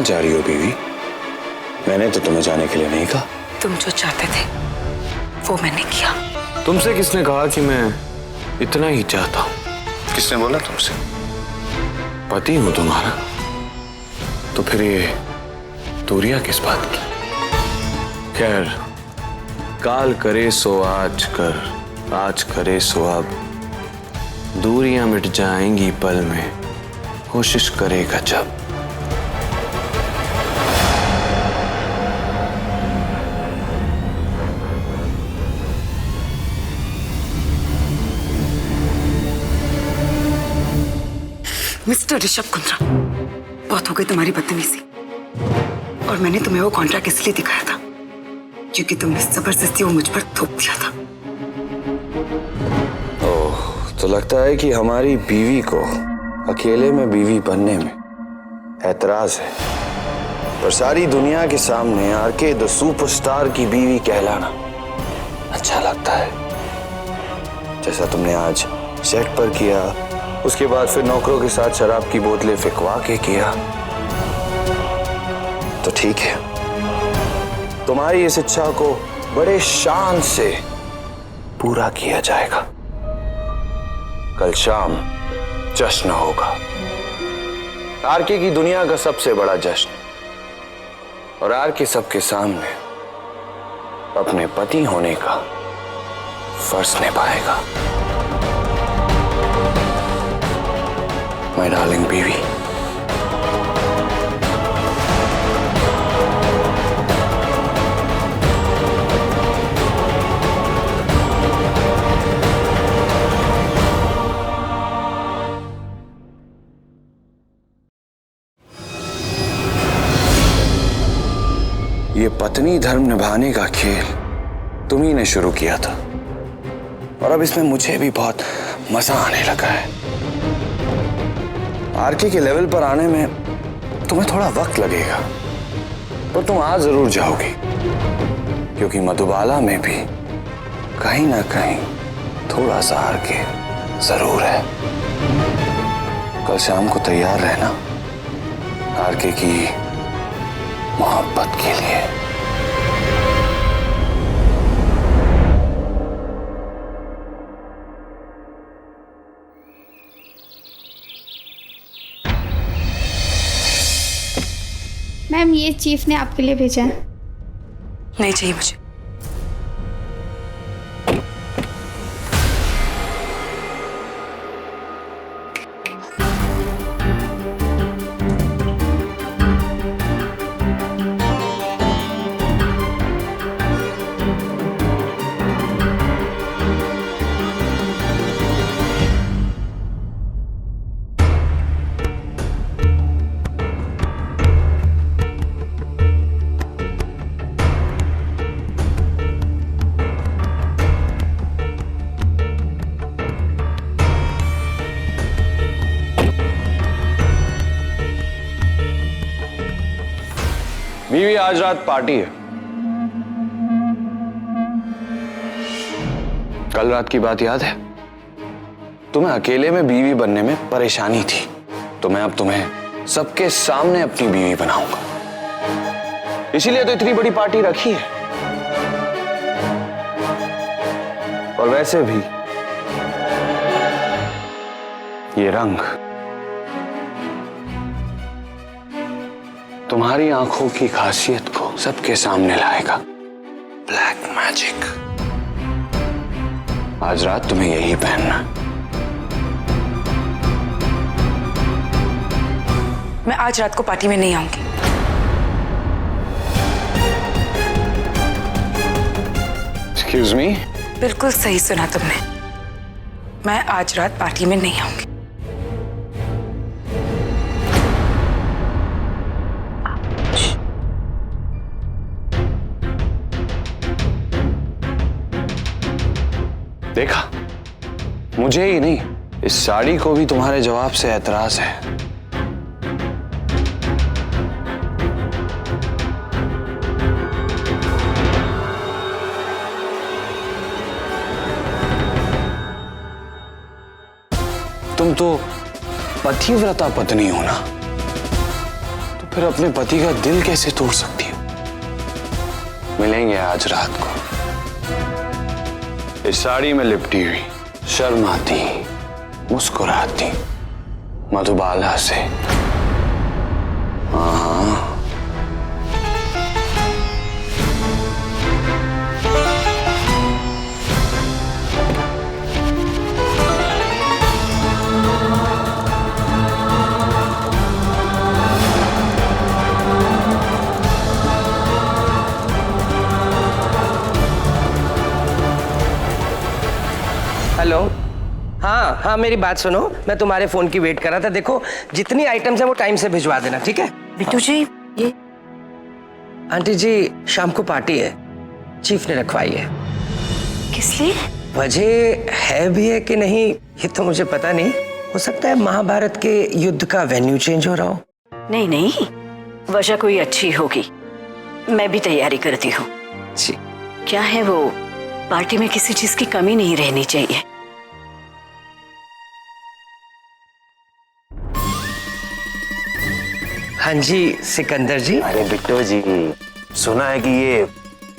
जा रही हो बीवी? मैंने तो तुम्हें जाने के लिए नहीं कहा। तुम जो चाहते थे वो मैंने किया। तुमसे किसने कहा कि मैं इतना ही चाहता हूं? किसने बोला तुमसे? पति हूं तुम्हारा, तो फिर ये दूरियां किस बात की? खैर, काल करे सो आज कर, आज करे सो अब, दूरियां मिट जाएंगी पल में, कोशिश करेगा जब। मिस्टर ऋषभ कुंद्रा, बहुत हो गई तुम्हारी बदतमीजी। और मैंने तुम्हें वो कॉन्ट्रैक्ट इसलिए दिखाया था क्योंकि तुमने जबरदस्ती वो मुझ पर थोप दिया था। ओह, तो लगता है कि हमारी बीवी को अकेले में बीवी बनने में ऐतराज है, पर सारी दुनिया के सामने आरके द सुपरस्टार की बीवी कहलाना अच्छा लगता है। जैसा तुमने आज सेट पर किया, उसके बाद फिर नौकरों के साथ शराब की बोतलें फिकवा के किया, तो ठीक है। तुम्हारी इस इच्छा को बड़े शान से पूरा किया जाएगा। कल शाम जश्न होगा, आरके की दुनिया का सबसे बड़ा जश्न, और आरके सबके सामने अपने पति होने का फर्ज निभाएगा। माय डार्लिंग बीवी, ये पत्नी धर्म निभाने का खेल तुम्ही ने शुरू किया था, और अब इसमें मुझे भी बहुत मजा आने लगा है। आरके के लेवल पर आने में तुम्हें थोड़ा वक्त लगेगा, पर तुम आ जरूर जाओगी, क्योंकि मधुबाला में भी कहीं ना कहीं थोड़ा सा आरके जरूर है। कल शाम को तैयार रहना आरके की मोहब्बत के लिए। मैम, ये चीफ ने आपके लिए भेजा है। नहीं चाहिए मुझे। बीवी, आज रात पार्टी है। कल रात की बात याद है? तुम्हें अकेले में बीवी बनने में परेशानी थी, तो मैं अब तुम्हें सबके सामने अपनी बीवी बनाऊंगा। इसीलिए तो इतनी बड़ी पार्टी रखी है। और वैसे भी ये रंग तुम्हारी आंखों की खासियत को सबके सामने लाएगा। Black magic. आज रात तुम्हें यही पहनना। मैं आज रात को पार्टी में नहीं आऊंगी। Excuse me? बिल्कुल सही सुना तुमने। मैं आज रात पार्टी में नहीं आऊंगी। देखा, मुझे ही नहीं, इस साड़ी को भी तुम्हारे जवाब से ऐतराज है। तुम तो पतिव्रता पत्नी हो ना, तो फिर अपने पति का दिल कैसे तोड़ सकती हो? मिलेंगे आज रात को इस साड़ी में लिपटी हुई, शर्माती, मुस्कुराती मधुबाला से। हाँ, हेलो। हाँ हाँ, मेरी बात सुनो, मैं तुम्हारे फोन की वेट कर रहा था। देखो जितनी आइटम्स है वो टाइम से भिजवा देना, ठीक है? बिट्टू जी, ये आंटी जी, शाम को पार्टी है, चीफ ने रखवाई है। किस लिए? वजह है भी है कि नहीं ये तो मुझे पता नहीं। हो सकता है महाभारत के युद्ध का वेन्यू चेंज हो रहा हो। नहीं नहीं, वजह कोई अच्छी होगी, मैं भी तैयारी करती हूँ। जी। क्या है वो, पार्टी में किसी चीज की कमी नहीं रहनी चाहिए। हाँ जी सिकंदर जी। अरे बिट्टू जी, सुना है कि ये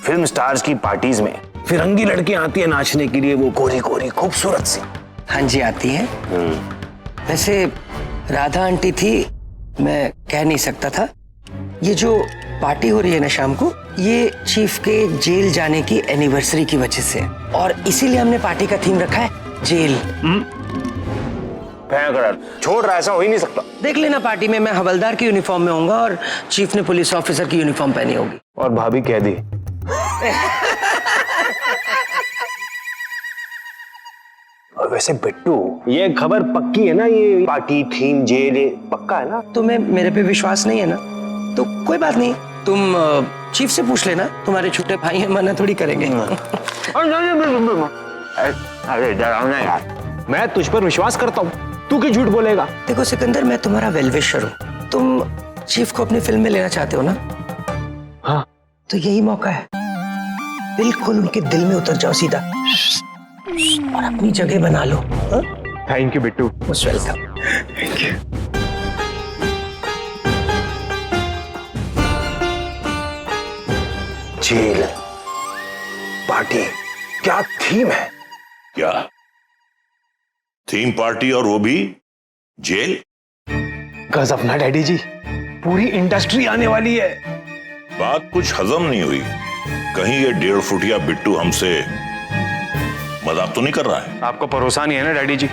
फिल्म स्टार्स की पार्टीज में फिरंगी लड़कियां आती है नाचने के लिए, वो गोरी गोरी खूबसूरत सी। हाँ जी आती है। वैसे राधा आंटी थी, मैं कह नहीं सकता था। ये जो पार्टी हो रही है ना शाम को, ये चीफ के जेल जाने की एनिवर्सरी की वजह से, और इसीलिए हमने पार्टी का थीम रखा है जेल। छोड़ रहा, ऐसा हो ही नहीं सकता। देख लेना, पार्टी में मैं हवलदार की यूनिफॉर्म में होऊंगा और चीफ ने पुलिस ऑफिसर की यूनिफॉर्म पहनी होगी। और भाभी कह दी। और वैसे बिट्टू, ये खबर पक्की है ना? ये पार्टी थीम जेल, ये पक्का है ना? तुम्हें मेरे पे विश्वास नहीं है ना, तो कोई बात नहीं, तुम चीफ से पूछ लेना, तुम्हारे छोटे भाई हैं, मना थोड़ी करेंगे। अरे डरावना यार, मैं तुझ पर विश्वास करता हूँ, तू क्यों झूठ बोलेगा? देखो सिकंदर, मैं तुम्हारा वेलविशर हूँ, तुम चीफ को अपनी फिल्म में लेना चाहते हो ना? हाँ, तो यही मौका है, बिल्कुल उनके दिल में उतर जाओ सीधा और अपनी जगह बना लो। Thank you Bittu. Most welcome. Thank you. Jail party, क्या थीम है? क्या थीम पार्टी, और वो भी जेल? गजब ना डैडी जी, पूरी इंडस्ट्री आने वाली है। बात कुछ हजम नहीं हुई। कहीं ये 1.5 फुटिया बिट्टू हमसे मजाक तो नहीं कर रहा है? आपको भरोसा नहीं है ना डैडी जी,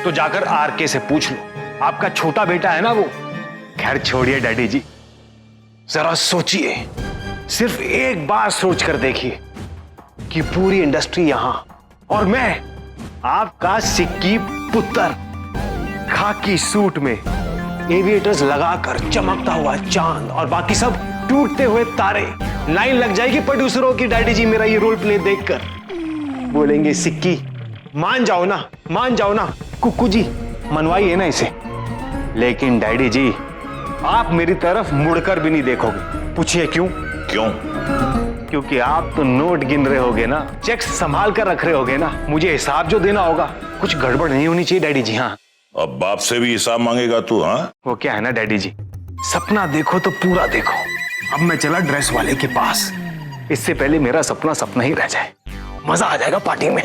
तो जाकर आरके से पूछ लो, आपका छोटा बेटा है ना वो। खैर छोड़िए डैडी जी, जरा सोचिए, सिर्फ एक बार सोच कर देखिए कि पूरी इंडस्ट्री यहां और मैं, आपका सिक्की पुत्र, खाकी सूट में, एविएटर्स लगाकर चमकता हुआ चांद और बाकी सब टूटते हुए तारे। लाइन लग जाएगी प्रोड्यूसरों की डैडी जी मेरा ये रोल प्ले देखकर। बोलेंगे सिक्की मान जाओ ना, मान जाओ ना, कुक्कू जी मनवाइए ना इसे। लेकिन डैडी जी, आप मेरी तरफ मुड़कर भी नहीं देखोगे। पूछिए क्यों? क्यों? क्योंकि आप तो नोट गिन रहे होगे ना, चेक संभाल कर रख रहे होगे ना, मुझे हिसाब जो देना होगा, कुछ गड़बड़ नहीं होनी चाहिए डैडी जी। हाँ, अब बाप से भी हिसाब मांगेगा तू? हाँ, वो क्या है ना डैडी जी, सपना देखो तो पूरा देखो। अब मैं चला ड्रेस वाले के पास, इससे पहले मेरा सपना सपना ही रह जाए। मजा आ जाएगा पार्टी में।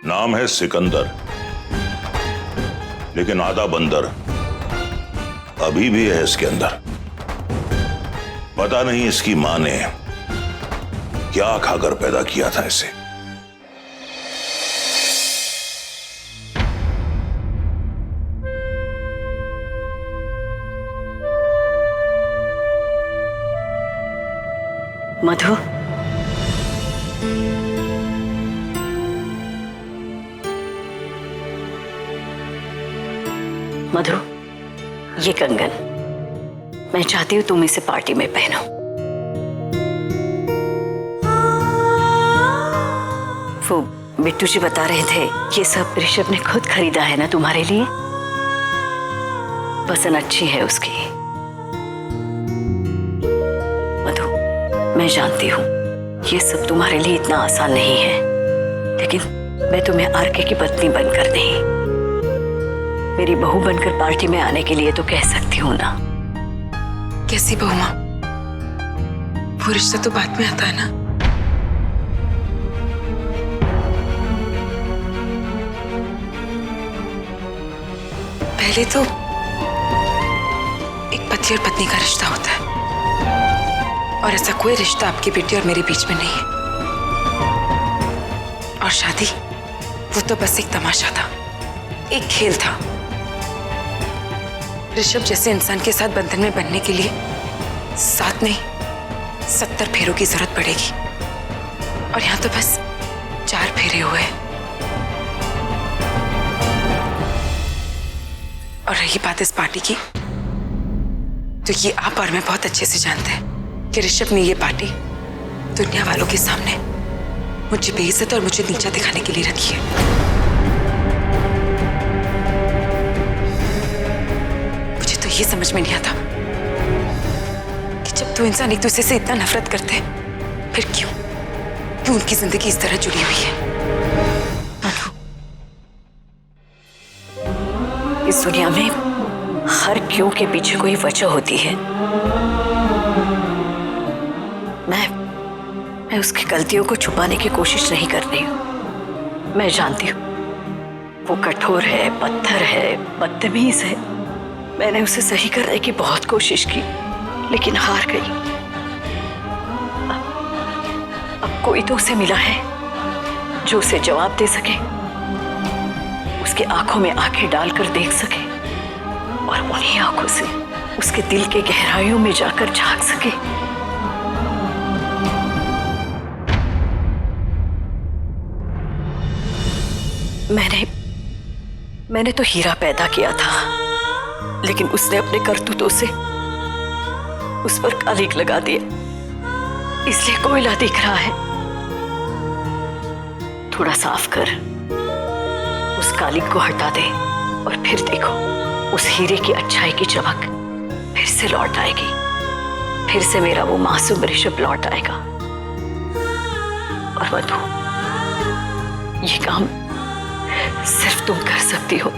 नाम है सिकंदर, लेकिन आधा बंदर अभी भी है इसके अंदर। पता नहीं इसकी मां ने क्या खाकर पैदा किया था इसे। मधु, मधु, ये कंगन मैं चाहती हूँ तुम इसे पार्टी में पहनो। वो बिट्टू जी बता रहे थे ये सब ऋषभ ने खुद खरीदा है ना तुम्हारे लिए। पसंद अच्छी है उसकी। मधु, मैं जानती हूँ ये सब तुम्हारे लिए इतना आसान नहीं है, लेकिन मैं तुम्हें आरके की पत्नी बनकर नहीं, मेरी बहू बनकर पार्टी में आने के लिए तो कह सकती हूँ ना। कैसी बहू माँ? वो रिश्ता तो बाद में आता है ना। पहले तो एक पति और पत्नी का रिश्ता होता है, और ऐसा कोई रिश्ता आपकी बेटी और मेरे बीच में नहीं है। और शादी, वो तो बस एक तमाशा था, एक खेल था। ऋषभ जैसे इंसान के साथ बंधन में बनने के लिए 7 नहीं 70 फेरों की जरूरत पड़ेगी, और यहां तो बस 4 फेरे हुए हैं। और रही बात इस पार्टी की, तो ये आप और मैं बहुत अच्छे से जानते हैं कि ऋषभ ने ये पार्टी दुनिया वालों के सामने मुझे बेइज्जत और मुझे नीचा दिखाने के लिए रखी है। मुझे तो ये समझ में नहीं आता कि जब दो इंसान एक दूसरे से इतना नफरत करते हैं, फिर क्यों उनकी जिंदगी इस तरह जुड़ी हुई है। इस दुनिया में हर क्यों के पीछे कोई वजह होती है। मैं उसकी गलतियों को छुपाने की कोशिश नहीं कर रही हूं। मैं जानती हूं वो कठोर है, पत्थर है, बदतमीज है। मैंने उसे सही करने की बहुत कोशिश की, लेकिन हार गई। अब कोई तो उसे मिला है जो उसे जवाब दे सके, उसकी आंखों में आंखें डालकर देख सके, और उन्हीं आंखों से उसके दिल के गहराइयों में जाकर झांक सके। मैंने तो हीरा पैदा किया था, लेकिन उसने अपने करतूतों से उस पर कालिक लगा दिया, इसलिए कोयला दिख रहा है। थोड़ा साफ कर, उस कालिक को हटा दे, और फिर देखो उस हीरे की अच्छाई की चमक फिर से लौट आएगी। फिर से मेरा वो मासूम ऋषभ लौट आएगा। और मधु, ये काम सिर्फ तुम कर सकती हो।